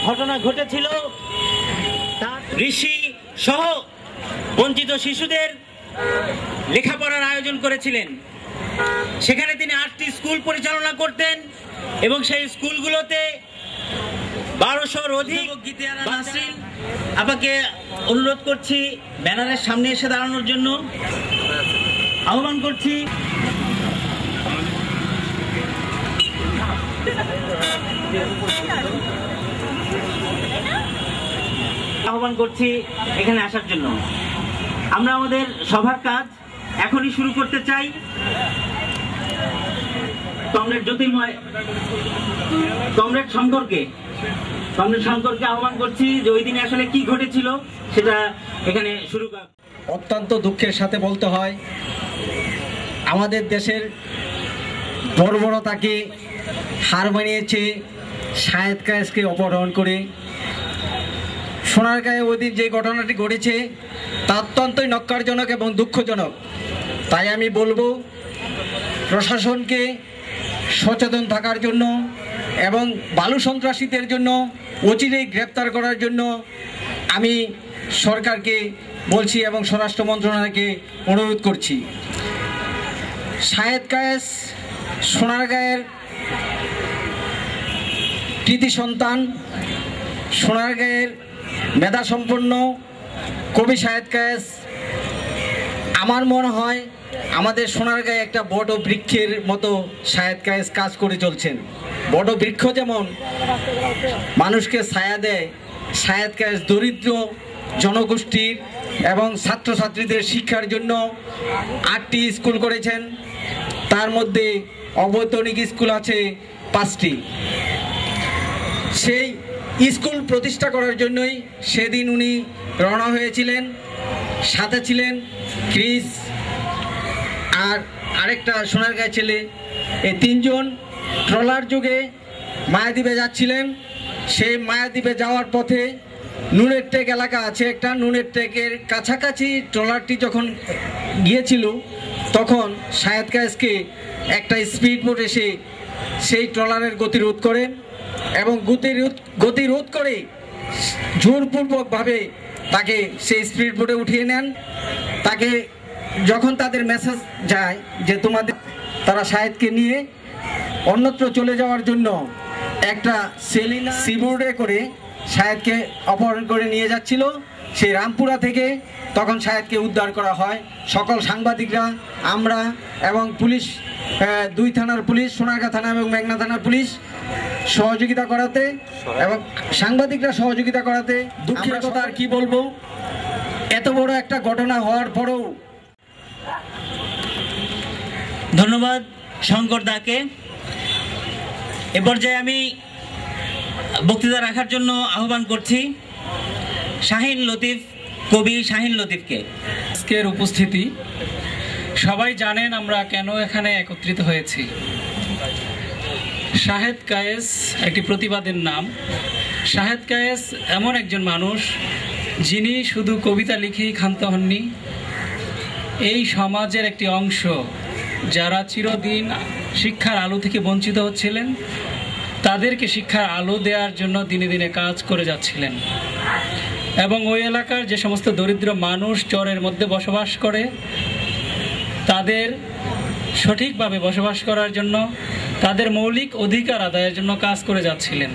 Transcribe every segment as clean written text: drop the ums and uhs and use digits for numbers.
ঘটনা ঘটেছিল তার ঋষি সহ বঞ্চিত শিশুদের লেখাপড়ার আয়োজন করেছিলেন। সেখানে তিনি 8টি স্কুল পরিচালনা করতেন এবং সেই স্কুলগুলোতে 1200-র অধিক বাসিল। আপনাকে অনুরোধ করছি ব্যানারের সামনে এসে দাঁড়ানোর জন্য আহ্বান করছি। আহ্বান করছি এখানে আসার জন্য। আমরা আমাদের সভার কাজ এখনই শুরু করতে চাই। কমরেড জ্যোতির্ময়, কমরেড শঙ্করকে আহ্বান করছি যে ওই দিনে আসলে কি ঘটেছিল সেটা এখানে শুরু করা। অত্যন্ত দুঃখের সাথে বলতে হয়, আমাদের দেশের বর্বরতাকে হার মানিয়েছে শাহেদ কায়েসকে অপহরণ করে। সোনারগাঁয়ে ওই দিন যে ঘটনাটি ঘটেছে তা অত্যন্তই নক্কারজনক এবং দুঃখজনক। তাই আমি বলবো প্রশাসনকে সচেতন থাকার জন্য এবং বালু সন্ত্রাসীদের জন্য অচিরেই গ্রেপ্তার করার জন্য আমি সরকারকে বলছি এবং স্বরাষ্ট্র মন্ত্রণালয়কে অনুরোধ করছি। শাহেদ কায়েস সোনারগাঁয়ের কৃতি সন্তান, সোনারগাঁয়ের মেধাসম্পন্ন কবি শাহেদ কায়েস। আমার মনে হয় আমাদের সোনারগাঁয়ে একটা বট বৃক্ষের মতো শাহেদ কায়েস কাজ করে চলছেন। বট বৃক্ষ যেমন মানুষকে ছায়া দেয়, শাহেদ কায়েস দরিদ্র জনগোষ্ঠীর এবং ছাত্রছাত্রীদের শিক্ষার জন্য 8টি স্কুল করেছেন। তার মধ্যে অবৈতনিক স্কুল আছে 5টি। সেই স্কুল প্রতিষ্ঠা করার জন্যই সেদিন উনি রওনা হয়েছিলেন। সাথে ছিলেন ক্রিস আর আরেকটা সোনারগাঁয়ের ছেলে। এই 3 জন ট্রলার যোগে মায়াদ্বীপে যাচ্ছিলেন। সেই মায়াদ্বীপে যাওয়ার পথে নুনের টেক এলাকা আছে একটা, নুনের টেকের কাছাকাছি ট্রলারটি যখন গিয়েছিল তখন শাহেদ কায়েসকে একটা স্পিড বোট এসে সেই ট্রলারের গতিরোধ করেন এবং গতিরোধ করে জোরপূর্বকভাবে তাকে সেই স্পিড বোটে উঠিয়ে নেন। তাকে যখন তাদের মেসেজ যায় যে তারা শাহেদকে নিয়ে অন্যত্র চলে যাওয়ার জন্য একটা সেলিনা সিবোর্ডে করে শাহেদকে অপহরণ করে নিয়ে যাচ্ছিল সেই রামপুরা থেকে, তখন শাহেদকে উদ্ধার করা হয়। সকল সাংবাদিকরা, আমরা এবং পুলিশ, 2 থানার পুলিশ, সোনারগাঁ থানা এবং মেঘনা থানার পুলিশ সহযোগিতা করাতে এবং সাংবাদিকরা সহযোগিতা করাতে। দুঃখের কথা আর কি বলবো, এত বড় একটা ঘটনা হওয়ার পরেও। ধন্যবাদ শঙ্কর দাকে। এ পর্যায়ে আমি বক্তৃতা রাখার জন্য আহ্বান করছি শাহিন লতিফ, কবি শাহিন লতিফকে। আজকের উপস্থিতি সবাই জানেন আমরা কেন এখানে একত্রিত হয়েছি। শাহেদ কায়েস একটি প্রতিবাদের নাম। শাহেদ কায়েস এমন একজন মানুষ যিনি শুধু কবিতা লিখেই ক্ষান্ত হননি। এই সমাজের একটি অংশ যারা চিরদিন শিক্ষার আলো থেকে বঞ্চিত হচ্ছিলেন, তাদেরকে শিক্ষার আলো দেওয়ার জন্য দিনে দিনে কাজ করে যাচ্ছিলেন। এবং ওই এলাকার যে সমস্ত দরিদ্র মানুষ চরের মধ্যে বসবাস করে তাদের সঠিকভাবে বসবাস করার জন্য, তাদের মৌলিক অধিকার আদায়ের জন্য কাজ করে যাচ্ছিলেন।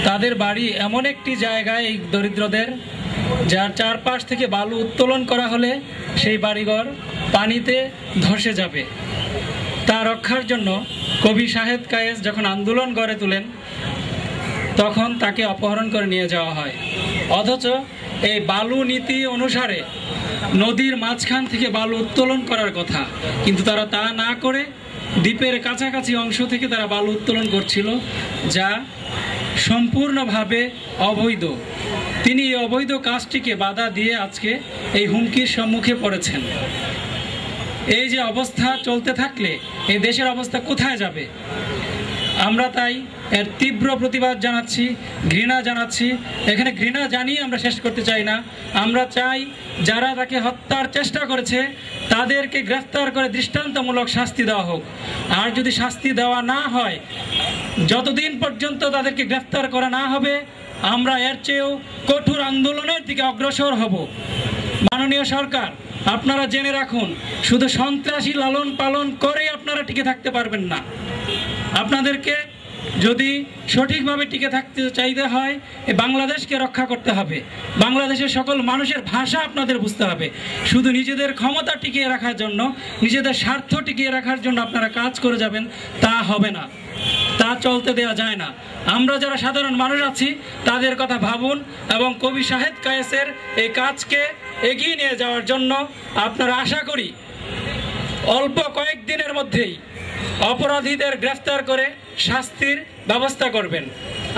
তাদের বাড়ি এমন একটি জায়গায় এই দরিদ্রদের, যার চারপাশ থেকে বালু উত্তোলন করা হলে সেই বাড়িঘর পানিতে ধসে যাবে। তা রক্ষার জন্য কবি শাহেদ কায়েস যখন আন্দোলন গড়ে তোলেন তখন তাকে অপহরণ করে নিয়ে যাওয়া হয়। অথচ এই বালু নীতি অনুসারে নদীর মাঝখান থেকে বালু উত্তোলন করার কথা, কিন্তু তারা তা না করে দ্বীপের কাছাকাছি অংশ থেকে তারা বালু উত্তোলন করছিল, যা সম্পূর্ণভাবে অবৈধ। তিনি এই অবৈধ কাজটিকে বাধা দিয়ে আজকে এই হুমকির সম্মুখে পড়েছেন। এই যে অবস্থা চলতে থাকলে এই দেশের অবস্থা কোথায় যাবে? আমরা তাই এর তীব্র প্রতিবাদ জানাচ্ছি, ঘৃণা জানাচ্ছি। এখানে ঘৃণা জানিয়ে আমরা শেষ করতে চাই না। আমরা চাই যারা তাকে হত্যার চেষ্টা করেছে তাদেরকে গ্রেফতার করে দৃষ্টান্তমূলক শাস্তি দেওয়া হোক। আর যদি শাস্তি দেওয়া না হয় যতদিন পর্যন্ত তাদেরকে গ্রেফতার করা না হবে আমরা এর চেয়েও কঠোর আন্দোলনের দিকে অগ্রসর হব। মাননীয় সরকার, আপনারা জেনে রাখুন, শুধু সন্ত্রাসী লালন পালন করেই আপনারা টিকে থাকতে পারবেন না। আপনাদেরকে যদি সঠিকভাবে টিকে থাকতে চাইতে হয়, বাংলাদেশকে রক্ষা করতে হবে। বাংলাদেশের সকল মানুষের ভাষা আপনাদের বুঝতে হবে। শুধু নিজেদের ক্ষমতা টিকিয়ে রাখার জন্য, নিজেদের স্বার্থ টিকিয়ে রাখার জন্য আপনারা কাজ করে যাবেন, তা হবে না, তা চলতে দেওয়া যায় না। আমরা যারা সাধারণ মানুষ আছি তাদের কথা ভাবুন এবং কবি শাহেদ কায়েসের এই কাজকে এগিয়ে নিয়ে যাওয়ার জন্য আপনারা আশা করি অল্প কয়েকদিনের মধ্যেই অপরাধীদের গ্রেফতার করে শাস্তির ব্যবস্থা করবেন।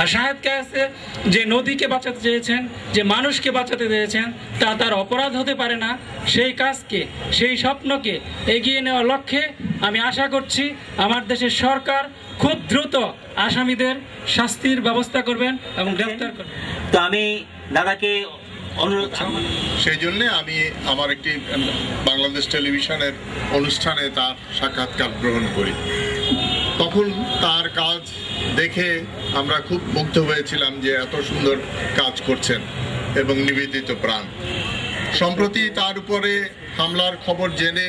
আর শাহেদ কায়েসে যে নদীকে বাঁচাতে চেয়েছেন, যে মানুষকে বাঁচাতে চেয়েছেন, তা তার অপরাধ হতে পারে না। সেই কাজকে, সেই স্বপ্নকে এগিয়ে নেওয়ার লক্ষ্যে আমি আশা করছি আমার দেশের সরকার খুব দ্রুত আসামিদের শাস্তির ব্যবস্থা করবেন এবং গ্রেফতার করবেন। তো আমি দাদাকে অনুরোধ, সেই জন্য আমি আমার একটি বাংলাদেশ টেলিভিশনের অনুষ্ঠানে তার সাক্ষাৎকার গ্রহণ করি। তখন তার কাজ দেখে আমরা খুব মুগ্ধ হয়েছিলাম যে এত সুন্দর কাজ করছেন এবং নিবেদিত প্রাণ। সম্প্রতি তার উপরে হামলার খবর জেনে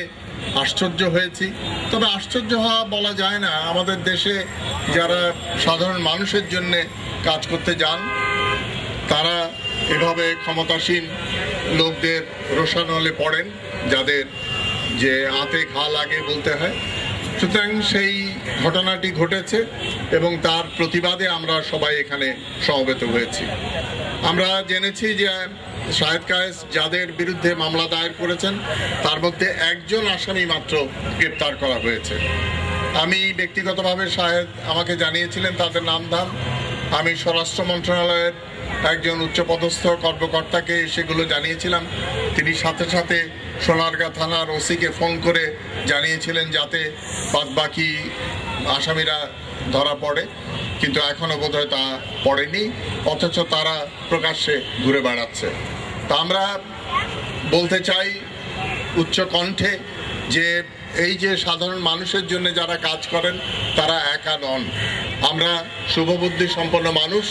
আশ্চর্য হয়েছি। তবে আশ্চর্য হওয়া বলা যায় না। আমাদের দেশে যারা সাধারণ মানুষের জন্য কাজ করতে যান তারা এভাবে ক্ষমতাসীন লোকদের রোষানলে পড়েন, যাদের যে আতে ঘা লাগে বলতে হয়। সুতরাং সেই ঘটনাটি ঘটেছে এবং তার প্রতিবাদে আমরা সবাই এখানে সমবেত হয়েছি। আমরা জেনেছি যে শাহেদ কায়েস যাদের বিরুদ্ধে মামলা দায়ের করেছেন তার মধ্যে একজন আসামি মাত্র গ্রেপ্তার করা হয়েছে। আমি ব্যক্তিগতভাবে শাহেদ আমাকে জানিয়েছিলেন তাদের নামধাম। আমি স্বরাষ্ট্র মন্ত্রণালয়ের একজন উচ্চপদস্থ কর্মকর্তাকে সেগুলো জানিয়েছিলাম। তিনি সাথে সাথে সোনারগাঁ থানার ওসিকে ফোন করে জানিয়েছিলেন যাতে বাদবাকি আসামিরা ধরা পড়ে, কিন্তু এখনো বোধহয় তা পড়েনি, অথচ তারা প্রকাশ্যে ঘুরে বেড়াচ্ছে। তা আমরা বলতে চাই উচ্চ কণ্ঠে যে এই যে সাধারণ মানুষের জন্য যারা কাজ করেন তারা একা নন। আমরা শুভবুদ্ধি সম্পন্ন মানুষ,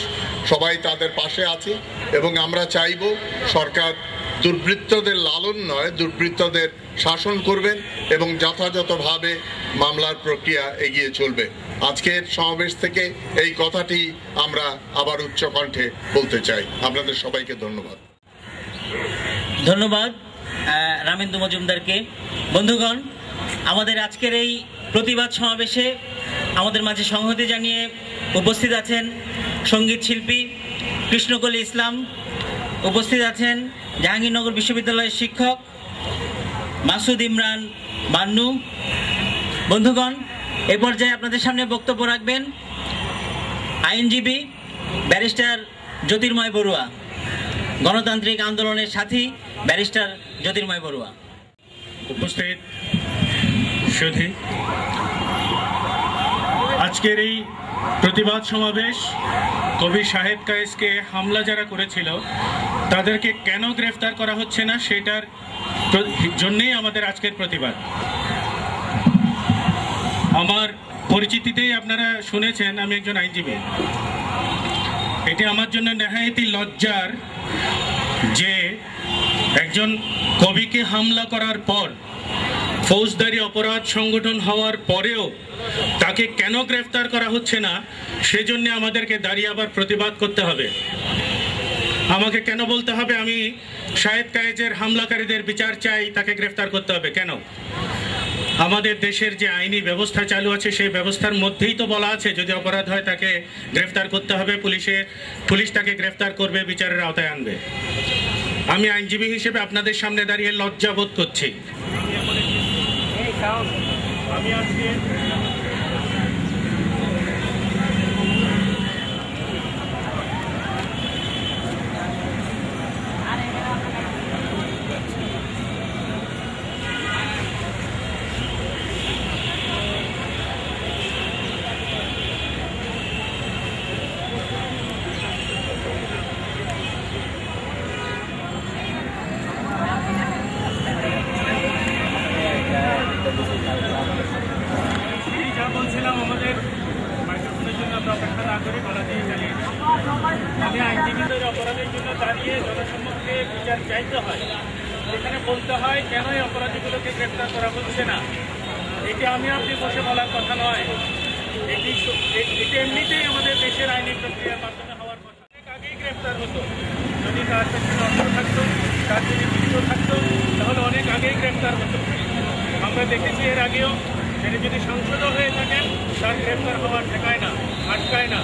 সবাই তাদের পাশে আছি এবং আমরা চাইব সরকার দুর্বৃত্তদের লালন নয়, দুর্বৃত্তদের শাসন করবেন এবং যথাযথভাবে মামলার প্রক্রিয়া এগিয়ে চলবে। আজকের সমাবেশ থেকে এই কথাটি আমরা আবার উচ্চ কণ্ঠে বলতে চাই। আপনাদের সবাইকে ধন্যবাদ। ধন্যবাদ রামেন্দু মজুমদারকে। বন্ধুগণ, আমাদের আজকের এই প্রতিবাদ সমাবেশে আমাদের মাঝে সংহতি জানিয়ে উপস্থিত আছেন সঙ্গীত শিল্পী কৃষ্ণকলি ইসলাম, উপস্থিত আছেন জাহাঙ্গীরনগর বিশ্ববিদ্যালয়ের শিক্ষক মাসুদ ইমরান বান্নু। বন্ধুগণ, এ পর্যায়ে আপনাদের সামনে বক্তব্য রাখবেন আইনজীবী ব্যারিস্টার জ্যোতির্ময় বড়ুয়া, গণতান্ত্রিক আন্দোলনের সাথী ব্যারিস্টার জ্যোতির্ময় বড়ুয়া। উপস্থিত সুধী, আজকের এই প্রতিবাদ সমাবেশ কবি শাহেদ কায়েসকে হামলা যারা করেছিল তাদেরকে কেন গ্রেফতার করা হচ্ছে না সেটার জন্যেই আমাদের আজকের প্রতিবাদ। আমার পরিচিতিতেই আপনারা শুনেছেন আমি একজন আইনজীবী। এটি আমার জন্য নেহায়েতি লজ্জার যে একজন কবিকে হামলা করার পর, ফৌজদারি অপরাধ সংগঠন হওয়ার পরেও তাকে কেন গ্রেফতার করা হচ্ছে না সেজন্য আমাদেরকে দাঁড়িয়ে আবার প্রতিবাদ করতে হবে। আমাকে কেন বলতে হবে আমি শাহেদ কায়েসের হামলাকারীদের বিচার চাই, তাকে গ্রেফতার করতে হবে কেন? আমাদের দেশের যে আইনি ব্যবস্থা চালু আছে সেই ব্যবস্থার মধ্যেই তো বলা আছে যদি অপরাধ হয় তাকে গ্রেফতার করতে হবে, পুলিশ তাকে গ্রেফতার করবে, বিচারের আওতায় আনবে। আমি আইনজীবী হিসেবে আপনাদের সামনে দাঁড়িয়ে লজ্জা বোধ করছি। আমি আজকে জনসম্মুখে বিচার চাইতে হয়, সেখানে বলতে হয় কেন এই অপরাধীগুলোকে গ্রেপ্তার করা হচ্ছে না। এটি আমি আপনি বসে বলার কথা নয়, এটি এমনিতেই আমাদের দেশের আইনি প্রক্রিয়ার মাধ্যমে হওয়ার কথা। অনেক আগেই গ্রেপ্তার হতো, যদি তার পেছনে অস্ত্র থাকতো, তার যদি বৃত্ত থাকতো, তাহলে অনেক আগেই গ্রেপ্তার হতো। আমরা দেখেছি এর আগেও, তিনি যদি সাংসদও হয়ে থাকেন তার গ্রেপ্তার হওয়ার ঠেকায় না, আটকায় না।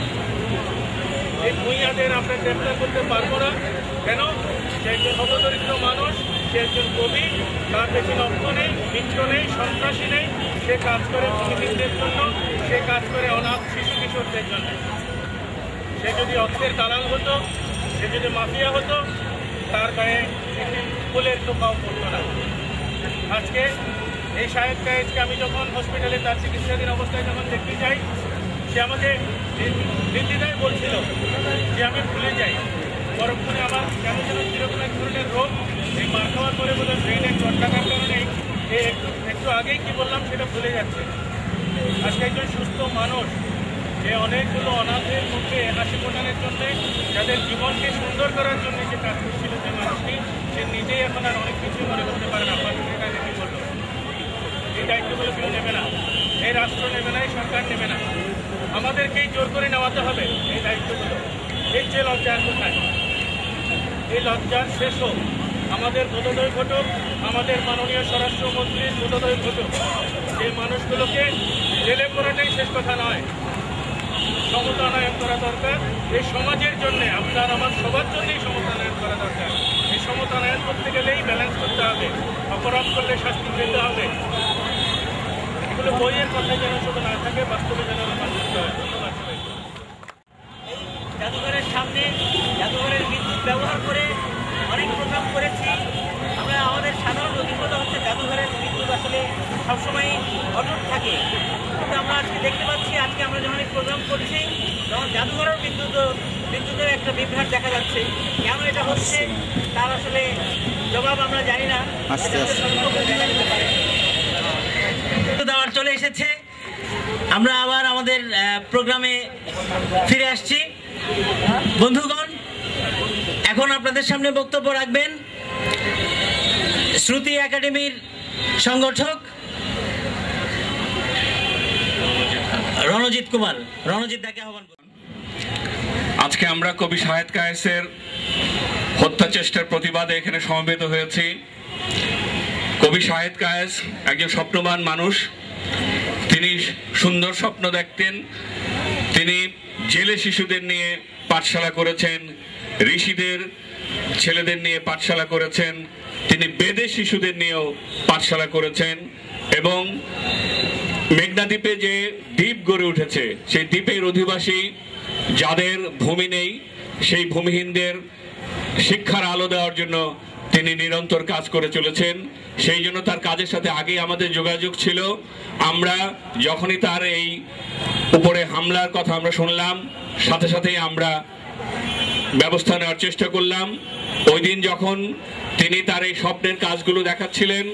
এই ভূঁইয়াদের আমরা গ্রেপ্তার করতে পারবো না। কেন? সে একজন হতদরিদ্র মানুষ, সে একজন কবি, তার পেছনে অর্থ নেই, মিত্র নেই, সন্ত্রাসী নেই। সে কাজ করে ভূমিহীনদের জন্য, সে কাজ করে অনাথ শিশু কিশোরদের জন্য। সে যদি অর্থের দালাল হতো, সে যদি মাফিয়া হতো, তার গায়ে একটি ফুলের টোকাও পড়তো না। আজকে এই সাহেব কায়েজকে আমি যখন হসপিটালে তার চিকিৎসাধীন অবস্থায় যখন দেখতে যাই, সে আমাকে নির্দ্বিধায় বলছিল যে আমি ভুলে যাই, পরক্ষণে আমার কেমন যেন কীরকম এক ধরনের রোগ, এই মার খাওয়ার পরে বোধহয় ব্রেনে চট লাগার কারণে একটু আগেই কি বললাম সেটা ভুলে যাচ্ছে। আজকে একজন সুস্থ মানুষ, যে অনেকগুলো অনাথের মুখে হাসি ফোটানোর জন্যে, যাদের জীবনকে সুন্দর করার জন্য যে কাজ করছিল যে মানুষটি, সে নিজেই এখন আর অনেক কিছু মনে করতে পারে না। সেটা কি বললো, এই দায়িত্বগুলো কেউ নেবে না, এই রাষ্ট্র নেবে না, এই সরকার নেবে না, আমাদেরকেই জোর করে নেওয়াতে হবে এই দায়িত্বগুলো। এই যে লজ্জার কোথায়, এই লজ্জার শেষ হোক, আমাদের বোধোদয় ঘটুক, আমাদের মাননীয় স্বরাষ্ট্রমন্ত্রীর বোধোদয় ঘটুক। এই মানুষগুলোকে জেলে পড়াটাই শেষ কথা নয়, সমতায়ন করা দরকার। এই সমাজের জন্যে, আপনার আমার সবার জন্যই সমতায়ন করা দরকার। এই সমতায়ন করতে গেলেই ব্যালেন্স করতে হবে, অপরাধ করলে শাস্তি পেতে হবে। এগুলো বইয়ের কথায় যেন শুধু না থাকে, বাস্তবে যেন আমার করতে হয়। ধন্যবাদ। জাদুঘরের সামনে জাদুঘরের বিদ্যুৎ ব্যবহার করে অনেক প্রোগ্রাম করেছি আমরা। আমাদের সাধারণ অভিজ্ঞতা হচ্ছে জাদুঘরের বিদ্যুৎ আসলে সবসময় অটুট থাকে, কিন্তু আমরা আজকে দেখতে পাচ্ছি, আজকে আমরা যখন এই প্রোগ্রাম করছি তখন জাদুঘরের বিদ্যুতের একটা বিভ্রাট দেখা যাচ্ছে। কেন এটা হচ্ছে তার আসলে জবাব আমরা জানি না। দেওয়ার চলে এসেছে, আমরা আবার আমাদের প্রোগ্রামে ফিরে আসছি। বন্ধুগণ, এখন আপনাদের সামনে বক্তব্য রাখবেন শ্রুতি একাডেমির সংগঠক রণজিৎ কুমার। রণজিৎ দাকে আহ্বান করুন। আজকে আমরা কবি শাহেদ কায়েসের হত্যা চেষ্টার প্রতিবাদে এখানে সমবেত হয়েছি। কবি শাহেদ কায়েস একজন স্বপ্নবান মানুষ, তিনি সুন্দর স্বপ্ন দেখতেন। তিনি জেলে শিশুদের নিয়ে পাঠশালা করেছেন, ঋষিদের ছেলেদের নিয়ে পাঠশালা করেছেন, তিনি বেদে শিশুদের নিয়েও পাঠশালা করেছেন। এবং মেঘনা দ্বীপে যে দ্বীপ গড়ে উঠেছে, সেই দ্বীপের অধিবাসী যাদের ভূমি নেই, সেই ভূমিহীনদের শিক্ষার আলো দেওয়ার জন্য তিনি নিরন্তর কাজ করে চলেছেন। সেই জন্য তার কাজের সাথে আগেই আমাদের যোগাযোগ ছিল। আমরা যখনই তার এই উপরে হামলার কথা আমরা শুনলাম, সাথে সাথেই আমরা ব্যবস্থা নেওয়ার চেষ্টা করলাম। ওই দিন যখন তিনি তার এই স্বপ্নের কাজগুলো দেখাচ্ছিলেন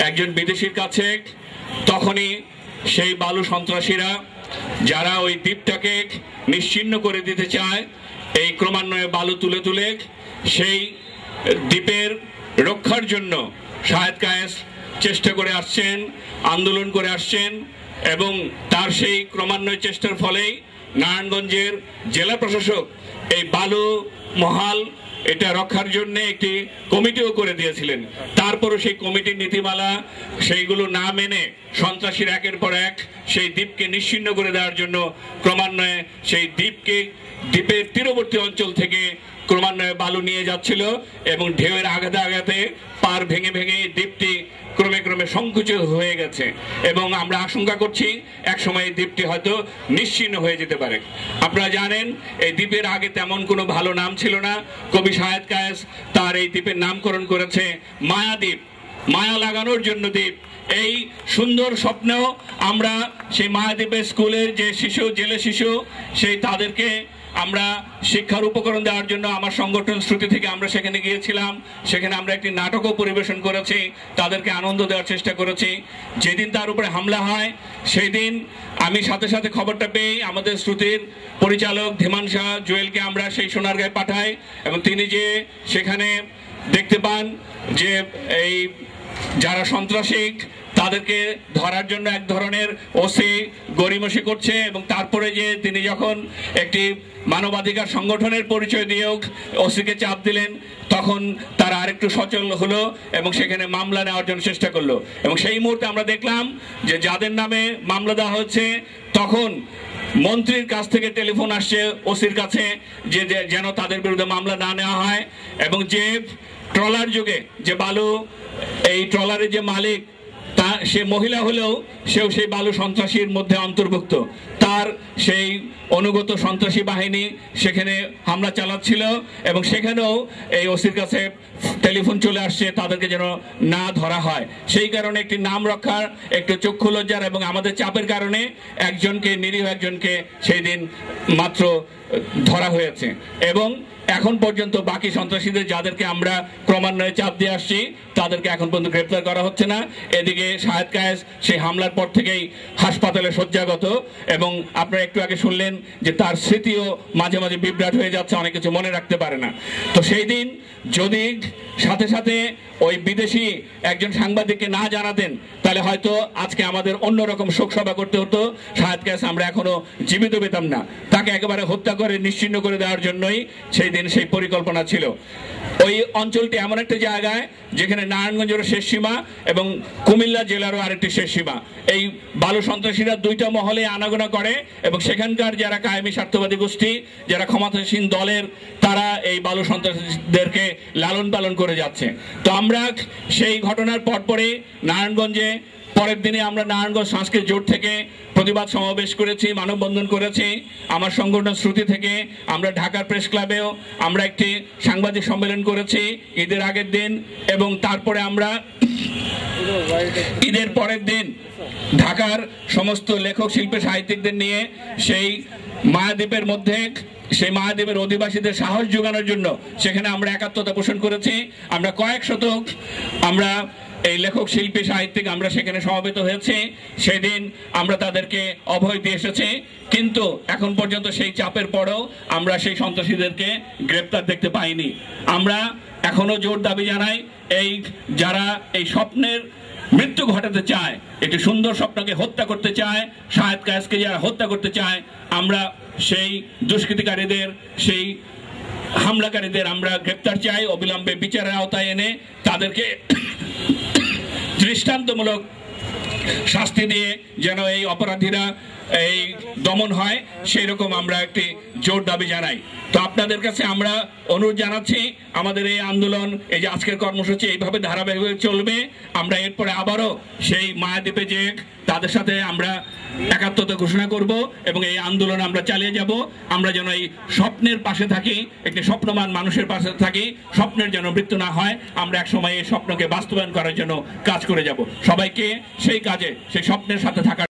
একজন বিদেশির কাছে, তখনই সেই বালু সন্ত্রাসীরা, যারা ওই দ্বীপটাকে নিশ্চিহ্ন করে দিতে চায়, এই ক্রমান্বয়ে বালু তুলে তুলে সেই দ্বীপের রক্ষার জন্য শাহেদ কায়েস চেষ্টা করে আসছেন, আন্দোলন করে আসছেন। এবং তার সেই ক্রমান্বয় চেষ্টার ফলেই নারায়ণগঞ্জের জেলা প্রশাসক এই বালু মহাল এটা রক্ষার জন্য একটি কমিটিও করে দিয়েছিলেন। তারপরও সেই কমিটির নীতিমালা সেইগুলো না মেনে সন্ত্রাসীর একের পর এক সেই দ্বীপকে নিশ্চিহ্ন করে দেওয়ার জন্য ক্রমান্বয়ে সেই দ্বীপের তীরবর্তী অঞ্চল থেকে ক্রমান্বয়ে বালু নিয়ে যাচ্ছিল এবং ঢেউয়ের আঘাতে আঘাতে পার ভেঙে ভেঙে দ্বীপটি ক্রমে ক্রমে সংকুচিত হয়ে গেছে। এবং আমরা আশঙ্কা করছি একসময় এই দ্বীপটি হয়তো নিশ্চিহ্ন হয়ে যেতে পারে। আপনারা জানেন এই দ্বীপের আগে তেমন কোনো ভালো নাম ছিল না। কবি শাহেদ কায়েস তার এই দ্বীপের নামকরণ করেছে মায়াদ্বীপ, মায়া লাগানোর জন্য দ্বীপ। এই সুন্দর স্বপ্নেও আমরা সেই মায়াদ্বীপের স্কুলের যে শিশু, জেলে শিশু, সেই তাদেরকে আমরা শিক্ষার উপকরণ দেওয়ার জন্য আমার সংগঠন শ্রুতি থেকে আমরা সেখানে গিয়েছিলাম। সেখানে আমরা একটি নাটকও পরিবেশন করেছি, তাদেরকে আনন্দ দেওয়ার চেষ্টা করেছি। যেদিন তার উপরে হামলা হয় সেই দিন আমি সাথে সাথে খবরটা পেয়ে আমাদের শ্রুতির পরিচালক ধীমান শাহ জুয়েলকে আমরা সেই সোনারগাঁয়ে পাঠাই, এবং তিনি যে সেখানে দেখতে পান যে এই যারা সন্ত্রাসী তাদেরকে ধরার জন্য এক ধরনের ওসি গড়িমসি করছে, এবং তারপরে যে তিনি যখন একটি মানবাধিকার সংগঠনের পরিচয় দিয়েও ওসিকে চাপ দিলেন, তখন তারা আরেকটু সচল হলো এবং সেখানে মামলা নেওয়ার জন্য চেষ্টা করলো। এবং সেই মুহূর্তে আমরা দেখলাম যে যাদের নামে মামলা দেওয়া হচ্ছে, তখন মন্ত্রীর কাছ থেকে টেলিফোন আসছে ওসির কাছে যে যেন তাদের বিরুদ্ধে মামলা না নেওয়া হয়, এবং যে ট্রলার যুগে যে বালু এই ট্রলারের যে মালিক তা সে মহিলা হলেও সেও সেই বালু সন্ত্রাসীর মধ্যে অন্তর্ভুক্ত, তার সেই অনুগত সন্ত্রাসী বাহিনী সেখানে হামলা চালাচ্ছিল, এবং সেখানেও এই ওসির কাছে টেলিফোন চলে আসছে তাদেরকে যেন না ধরা হয়। সেই কারণে একটি নাম রক্ষার, একটু চক্ষু লজ্জার এবং আমাদের চাপের কারণে একজনকে, নিরীহ একজনকে সেই দিন মাত্র ধরা হয়েছে। এবং এখন পর্যন্ত বাকি সন্ত্রাসীদের যাদেরকে আমরা ক্রমান্বয়ে চাপ দিয়ে আসছি তাদেরকে এখন পর্যন্ত গ্রেপ্তার করা হচ্ছে না। এদিকে শাহেদ কায়েস সেই হামলার পর থেকেই হাসপাতালে শয্যাগত, এবং আপনারা একটু আগে শুনলেন যে তার স্মৃতিও মাঝে মাঝে বিভ্রাট হয়ে যাচ্ছে, অনেক কিছু মনে রাখতে পারে না। তো সেই দিন যদি সাথে সাথে ওই বিদেশি একজন সাংবাদিককে না জানাতেন, তাহলে হয়তো আজকে আমাদের অন্যরকম শোকসভা করতে হতো। শাহেদ কায়েস আমরা এখনো জীবিত পেতাম না, তাকে একেবারে হত্যা করে নিশ্চিহ্ন করে দেওয়ার জন্যই সেই দিন সেই পরিকল্পনা ছিল। ওই অঞ্চলটি এমন একটা জায়গায় যেখানে নারায়ণগঞ্জেরও শেষ সীমা এবং কুমিল্লা জেলারও আরেকটি শেষ সীমা। এই বালু সন্ত্রাসীরা দুইটা মহলে আনাগোনা করে, এবং সেখানকার যারা কায়েমি স্বার্থবাদী গোষ্ঠী, যারা ক্ষমতাসীন দলের, তারা এই বালু সন্ত্রাসীদেরকে লালন পালন করে যাচ্ছে। তো আমরা সেই ঘটনার পরপরই নারায়ণগঞ্জে পরের দিনে আমরা নারায়ণগঞ্জ সাংস্কৃতিক জোট থেকে প্রতিবাদ সমাবেশ করেছি, মানববন্ধন করেছি। আমার সংগঠন শ্রুতি থেকে আমরা ঢাকার প্রেস ক্লাবেও আমরা একটি সাংবাদিক সম্মেলন করেছি ঈদের আগের দিন, এবং তারপরে আমরা ঈদের পরের দিন ঢাকার সমস্ত লেখক, শিল্পী, সাহিত্যিকদের নিয়ে সেই মায়াদ্বীপের মধ্যে, সেই মায়াদ্বীপের অধিবাসীদের সাহস যোগানোর জন্য সেখানে আমরা একাত্মতা পোষণ করেছি। আমরা কয়েক শতক আমরা এই লেখক, শিল্পী, সাহিত্যিক আমরা সেখানে সমবেত হয়েছে। সেদিন আমরা তাদেরকে অভয় দিয়ে এসেছি, কিন্তু এখন পর্যন্ত সেই চাপের পরেও আমরা সেই সন্ত্রাসীদেরকে গ্রেপ্তার দেখতে পাইনি। আমরা এখনো জোর দাবি জানাই, এই যারা এই স্বপ্নের মৃত্যু ঘটাতে চায়, একটি সুন্দর স্বপ্নকে হত্যা করতে চায়, শাহেদ কায়েসকে যারা হত্যা করতে চায়, আমরা সেই দুষ্কৃতিকারীদের, সেই হামলাকারীদের আমরা গ্রেপ্তার চাই। অবিলম্বে বিচারের আওতায় এনে তাদেরকে দৃষ্টান্তমূলক শাস্তি দিয়ে যেন এই অপরাধীরা এই দমন হয়, সেই রকম আমরা একটি জোর দাবি জানাই। তো আপনাদের কাছে আমরা অনুরোধ জানাচ্ছি, আমাদের এই আন্দোলন, এই যে আজকের কর্মসূচি এইভাবে ধারাবাহিকভাবে চলবে। আমরা এরপরে আবারও সেই মায়াদ্বীপে যে তাদের সাথে আমরা একাত্মতা ঘোষণা করব, এবং এই আন্দোলন আমরা চালিয়ে যাব। আমরা যেন এই স্বপ্নের পাশে থাকি, একটি স্বপ্নমান মানুষের পাশে থাকি, স্বপ্নের যেন মৃত্যু না হয়। আমরা এক সময় এই স্বপ্নকে বাস্তবায়ন করার জন্য কাজ করে যাব। সবাইকে সেই কাজে, সেই স্বপ্নের সাথে থাকার